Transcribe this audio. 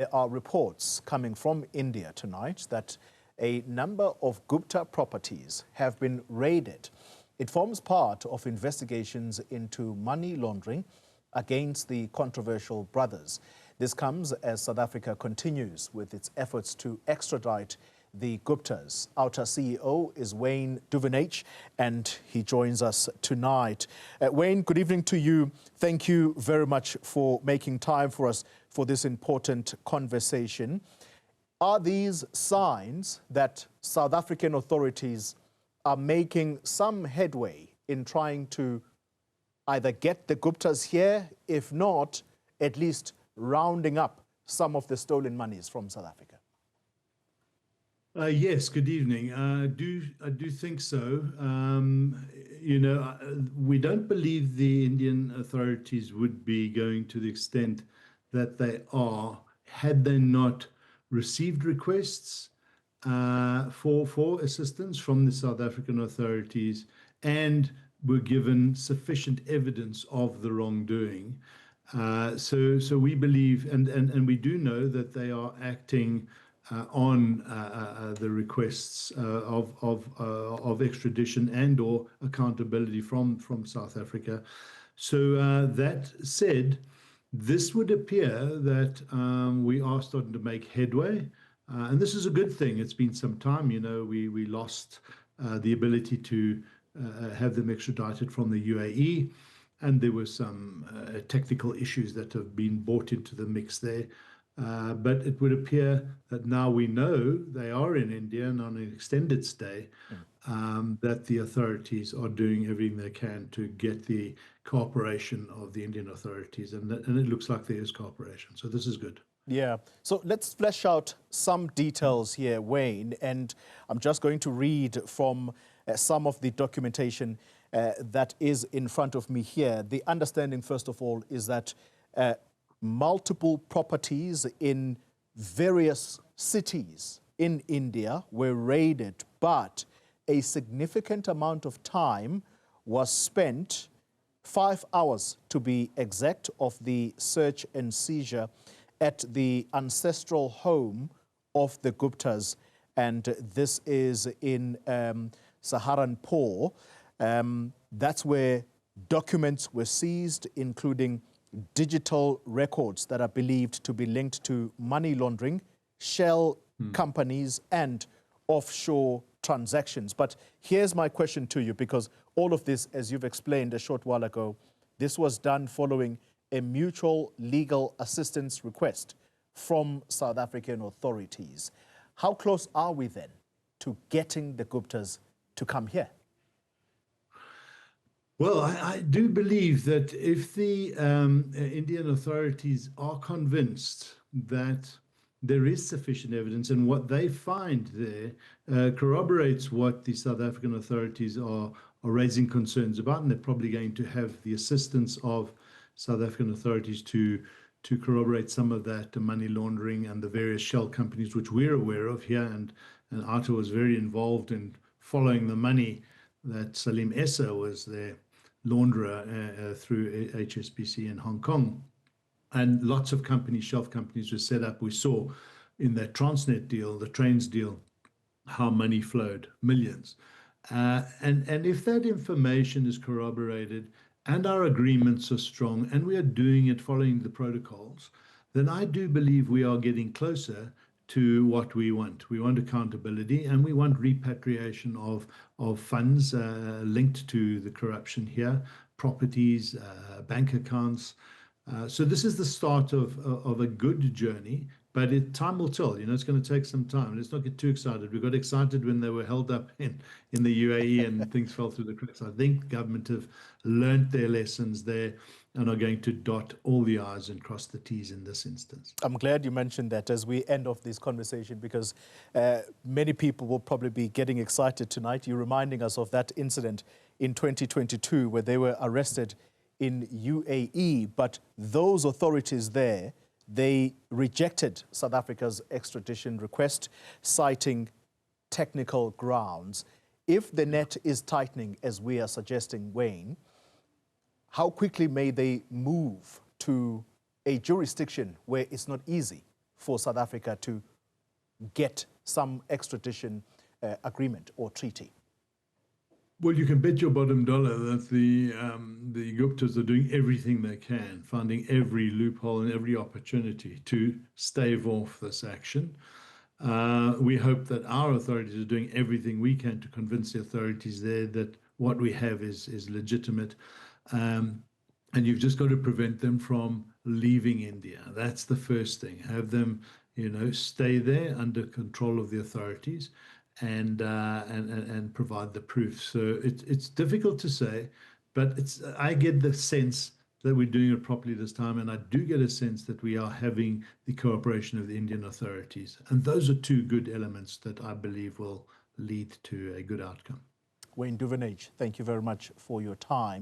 There are reports coming from India tonight that a number of Gupta properties have been raided. It forms part of investigations into money laundering against the controversial brothers. This comes as South Africa continues with its efforts to extradite the Guptas. Outa CEO is Wayne Duvenage, and he joins us tonight. Wayne, good evening to you. Thank you very much for making time for us for this important conversation. Are these signs that South African authorities are making some headway in trying to either get the Guptas here, if not, at least rounding up some of the stolen monies from South Africa? Yes, good evening. I do think so. We don't believe the Indian authorities would be going to the extent that they are had they not received requests for assistance from the South African authorities and were given sufficient evidence of the wrongdoing. So we believe, and we do know that they are acting on the requests of extradition and or accountability from South Africa. So that said, this would appear that we are starting to make headway, and this is a good thing. It's been some time, we lost the ability to have them extradited from the UAE, and there were some technical issues that have been brought into the mix there. But it would appear that now we know they are in India and on an extended stay, that the authorities are doing everything they can to get the cooperation of the Indian authorities. And it looks like there is cooperation. So this is good. Yeah. So let's flesh out some details here, Wayne. And I'm just going to read from some of the documentation that is in front of me here. The understanding, first of all, is that multiple properties in various cities in India were raided, but a significant amount of time was spent, 5 hours to be exact, of the search and seizure at the ancestral home of the Guptas. And this is in Saharanpur. That's where documents were seized, including digital records that are believed to be linked to money laundering, shell companies, and offshore transactions. But here's my question to you, because all of this, as you've explained a short while ago, this was done following a mutual legal assistance request from South African authorities. How close are we then to getting the Guptas to come here? Well, I do believe that if the Indian authorities are convinced that there is sufficient evidence and what they find there corroborates what the South African authorities are raising concerns about, and they're probably going to have the assistance of South African authorities to corroborate some of that money laundering and the various shell companies which we're aware of here. And Outa was very involved in following the money that Salim Essa was there launderer through HSBC in Hong Kong. And lots of companies, shelf companies were set up. We saw in that Transnet deal, the trains deal, how money flowed, millions. And if that information is corroborated and our agreements are strong and we are doing it following the protocols, then I do believe we are getting closer to what we want. We want accountability and we want repatriation of funds linked to the corruption here, properties, bank accounts. So this is the start of a good journey, but time will tell. It's going to take some time. Let's not get too excited. We got excited when they were held up in the UAE and things fell through the cracks. I think government have learned their lessons there and are going to dot all the I's and cross the T's in this instance. I'm glad you mentioned that as we end off this conversation, because many people will probably be getting excited tonight. You're reminding us of that incident in 2022 where they were arrested in UAE, but those authorities there, they rejected South Africa's extradition request, citing technical grounds. If the net is tightening, as we are suggesting, Wayne, how quickly may they move to a jurisdiction where it's not easy for South Africa to get some extradition agreement or treaty? Well, you can bet your bottom dollar that the Guptas are doing everything they can, finding every loophole and every opportunity to stave off this action. We hope that our authorities are doing everything we can to convince the authorities there that what we have is legitimate. And you've just got to prevent them from leaving India. That's the first thing. Have them, stay there under control of the authorities and provide the proof. So it's difficult to say, but I get the sense that we're doing it properly this time, and I do get a sense that we are having the cooperation of the Indian authorities. And those are two good elements that I believe will lead to a good outcome. Wayne Duvenage, thank you very much for your time.